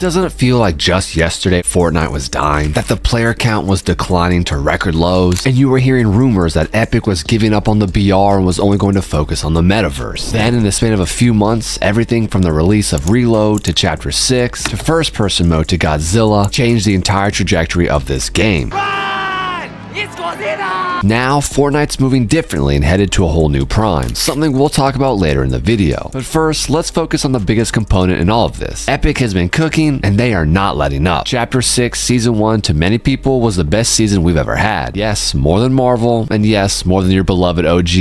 Doesn't it feel like just yesterday Fortnite was dying, that the player count was declining to record lows, and you were hearing rumors that Epic was giving up on the BR and was only going to focus on the metaverse? Then in the span of a few months, everything from the release of Reload to Chapter 6 to first person mode to Godzilla changed the entire trajectory of this game. Now, Fortnite's moving differently and headed to a whole new prime, something we'll talk about later in the video. But first, let's focus on the biggest component in all of this. Epic has been cooking, and they are not letting up. Chapter 6, Season 1, to many people, was the best season we've ever had. Yes, more than Marvel, and yes, more than your beloved OG,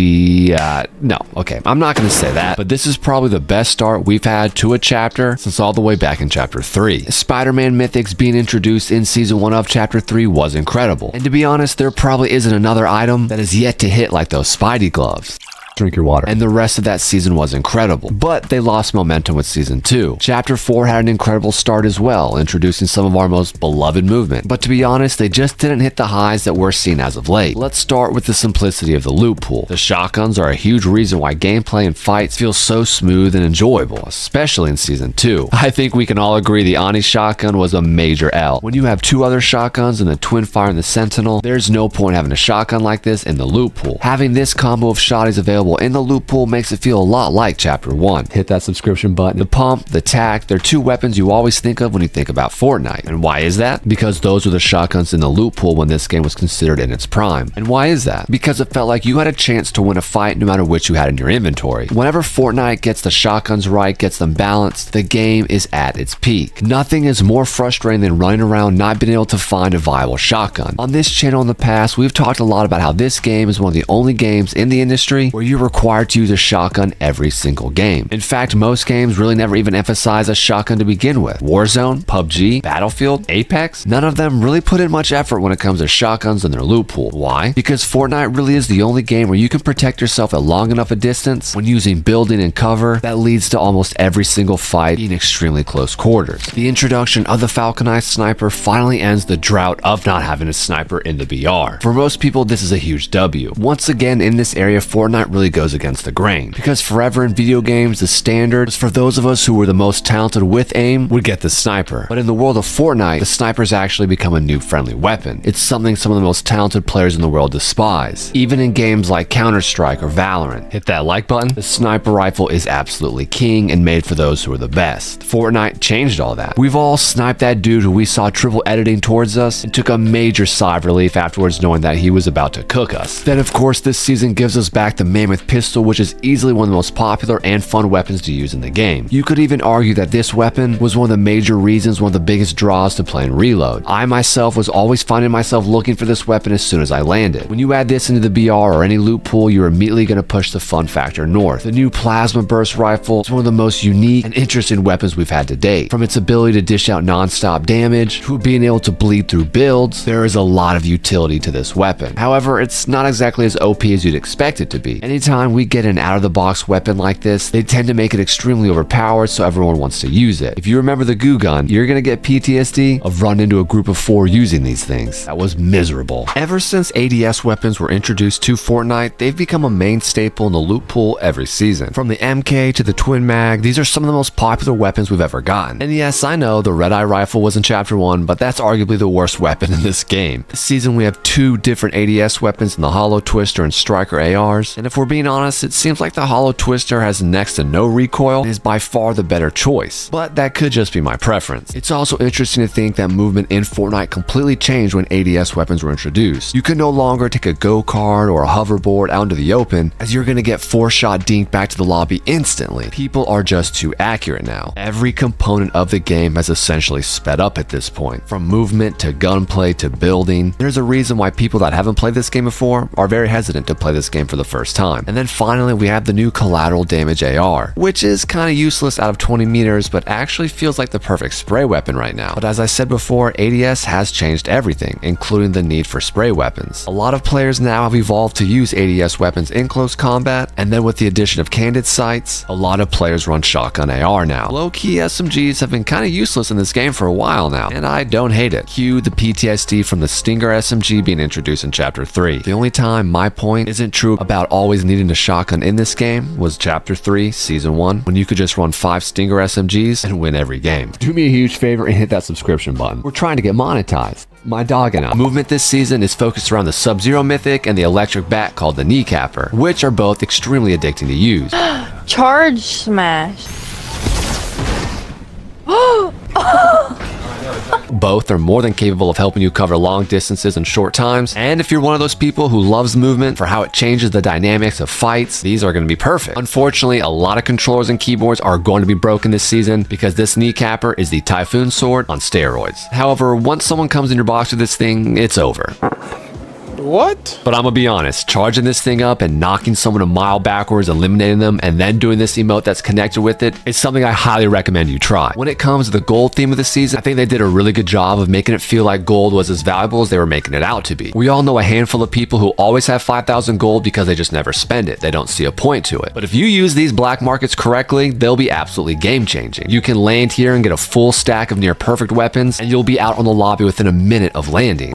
no, okay, I'm not gonna say that, but this is probably the best start we've had to a chapter since all the way back in Chapter 3. Spider-Man mythics being introduced in Season 1 of Chapter 3 was incredible, and to be honest, there probably isn't another item that is yet to hit like those Spidey gloves. Drink your water. And the rest of that season was incredible, but they lost momentum with Season 2. Chapter 4 had an incredible start as well, introducing some of our most beloved movement, but to be honest, they just didn't hit the highs that we're seeing as of late. Let's start with the simplicity of the loot pool. The shotguns are a huge reason why gameplay and fights feel so smooth and enjoyable, especially in Season 2. I think we can all agree the Ani shotgun was a major L. When you have two other shotguns and the twin fire and the sentinel, there's no point having a shotgun like this in the loot pool. Having this combo of shotties available in the loot pool makes it feel a lot like Chapter 1. Hit that subscription button. The pump, the tac, they're two weapons you always think of when you think about Fortnite. And why is that? Because those were the shotguns in the loot pool when this game was considered in its prime. And why is that? Because it felt like you had a chance to win a fight no matter which you had in your inventory. Whenever Fortnite gets the shotguns right, gets them balanced, the game is at its peak. Nothing is more frustrating than running around not being able to find a viable shotgun. On this channel in the past, we've talked a lot about how this game is one of the only games in the industry where you're required to use a shotgun every single game. In fact, most games really never even emphasize a shotgun to begin with. Warzone, PUBG, Battlefield, Apex, none of them really put in much effort when it comes to shotguns in their loot pool. Why? Because Fortnite really is the only game where you can protect yourself at long enough a distance when using building and cover that leads to almost every single fight being extremely close quarters. The introduction of the falconized sniper finally ends the drought of not having a sniper in the BR. For most people, this is a huge W. Once again, in this area, Fortnite really goes against the grain, because forever in video games the standard was for those of us who were the most talented with aim would get the sniper. But in the world of Fortnite, the sniper's actually become a noob friendly weapon. It's something some of the most talented players in the world despise. Even in games like Counter-Strike or Valorant, hit that like button, the sniper rifle is absolutely king and made for those who are the best. Fortnite changed all that. We've all sniped that dude who we saw triple editing towards us and took a major sigh of relief afterwards knowing that he was about to cook us. Then of course this season gives us back the mammoth pistol, which is easily one of the most popular and fun weapons to use in the game. You could even argue that this weapon was one of the major reasons, one of the biggest draws to playing Reload. I myself was always finding myself looking for this weapon as soon as I landed. When you add this into the BR or any loot pool, you're immediately going to push the fun factor north. The new plasma burst rifle is one of the most unique and interesting weapons we've had to date. From its ability to dish out non-stop damage to being able to bleed through builds, there is a lot of utility to this weapon. However, it's not exactly as OP as you'd expect it to be. Anytime we get an out-of-the-box weapon like this, they tend to make it extremely overpowered so everyone wants to use it. If you remember the goo gun, you're gonna get PTSD of running into a group of 4 using these things. That was miserable. Ever since ADS weapons were introduced to Fortnite, they've become a main staple in the loot pool every season. From the MK to the Twin Mag, these are some of the most popular weapons we've ever gotten. And yes, I know the Red Eye rifle was in Chapter 1, but that's arguably the worst weapon in this game. This season we have 2 different ADS weapons in the Hollow Twister and Striker ARs, and if we're being honest, it seems like the Hollow Twister has next to no recoil and is by far the better choice, but that could just be my preference. It's also interesting to think that movement in Fortnite completely changed when ADS weapons were introduced. You can no longer take a go-kart or a hoverboard out into the open, as you're gonna get 4-shot dinked back to the lobby instantly. People are just too accurate now. Every component of the game has essentially sped up at this point, from movement to gunplay to building. There's a reason why people that haven't played this game before are very hesitant to play this game for the first time. And then finally we have the new collateral damage AR, which is kind of useless out of 20 meters, but actually feels like the perfect spray weapon right now. But as I said before, ADS has changed everything, including the need for spray weapons. A lot of players now have evolved to use ADS weapons in close combat, and then with the addition of candid sights, a lot of players run shotgun AR now. Low-key SMGs have been kind of useless in this game for a while now, and I don't hate it. Cue the PTSD from the Stinger SMG being introduced in Chapter 3. The only time my point isn't true about always needing a shotgun in this game was Chapter 3, Season 1, when you could just run 5 Stinger SMGs and win every game. Do me a huge favor and hit that subscription button. We're trying to get monetized. My dog and I. Movement this season is focused around the Sub-Zero mythic and the electric bat called the Kneecapper, which are both extremely addicting to use. Charge smash. Both are more than capable of helping you cover long distances in short times, and if you're one of those people who loves movement for how it changes the dynamics of fights, these are going to be perfect. Unfortunately, a lot of controllers and keyboards are going to be broken this season because this Kneecapper is the Typhoon Sword on steroids. However, once someone comes in your box with this thing, it's over. What? But I'm gonna be honest, charging this thing up and knocking someone a mile backwards, eliminating them, and then doing this emote that's connected with it is something I highly recommend you try. When it comes to the gold theme of the season, I think they did a really good job of making it feel like gold was as valuable as they were making it out to be. We all know a handful of people who always have 5,000 gold because they just never spend it. They don't see a point to it. But if you use these black markets correctly, they'll be absolutely game changing. You can land here and get a full stack of near perfect weapons, and you'll be out on the lobby within a minute of landing.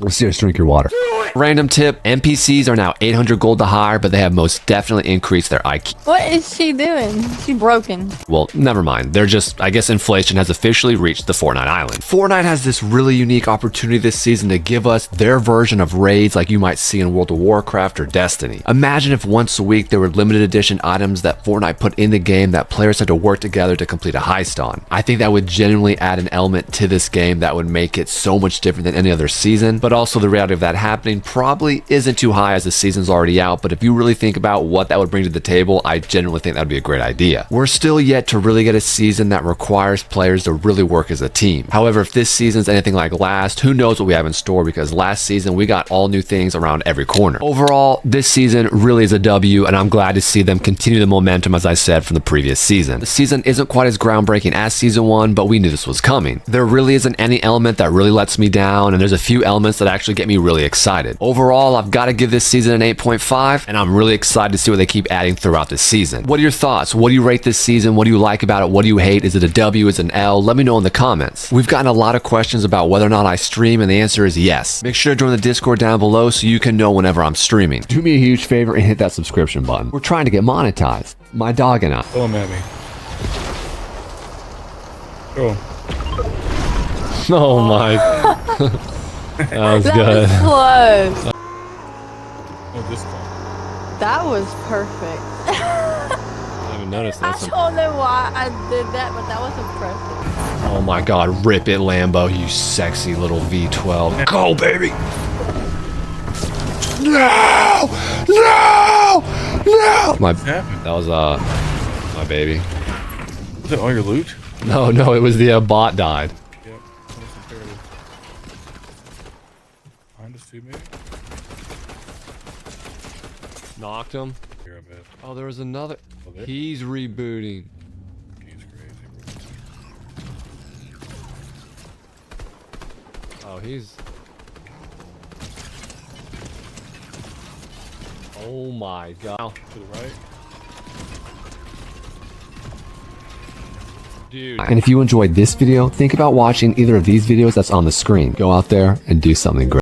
Let's see us drink your water. Random tip, NPCs are now 800 gold to higher, but they have most definitely increased their IQ. What is she doing? She broken. Well, never mind. They're just, I guess inflation has officially reached the Fortnite island. Fortnite has this really unique opportunity this season to give us their version of raids like you might see in World of Warcraft or Destiny. Imagine if once a week there were limited edition items that Fortnite put in the game that players had to work together to complete a heist on. I think that would genuinely add an element to this game that would make it so much different than any other season, but also the reality of that happening probably isn't too high as the season's already out, but if you really think about what that would bring to the table, I genuinely think that would be a great idea. We're still yet to really get a season that requires players to really work as a team. However, if this season's anything like last, who knows what we have in store, because last season we got all new things around every corner. Overall, this season really is a W, and I'm glad to see them continue the momentum, as I said, from the previous season. The season isn't quite as groundbreaking as season 1, but we knew this was coming. There really isn't any element that really lets me down, and there's a few elements that actually get me really excited. Overall, I've got to give this season an 8.5, and I'm really excited to see what they keep adding throughout this season. What are your thoughts? What do you rate this season? What do you like about it? What do you hate? Is it a W? Is it an L? Let me know in the comments. We've gotten a lot of questions about whether or not I stream, and the answer is yes. Make sure to join the Discord down below so you can know whenever I'm streaming. Do me a huge favor and hit that subscription button. We're trying to get monetized. My dog and I. Throw him at me. Go. Oh my. That was good. Was close. Oh, this time. That was perfect. I didn't even notice I that. don't know why I did that, but that was impressive. Oh my god, rip it, Lambo, you sexy little V12. Go, baby! No! No! No! What happened? That was, my baby. Was that all your loot? No, it was the bot died. Yep. Behind us too, maybe? Knocked him. Here, I bet. Oh, there was another. Oh, there? He's rebooting. He's crazy, bro. Oh, he's... Oh my god. To the right. Dude. And if you enjoyed this video, think about watching either of these videos that's on the screen. Go out there and do something great.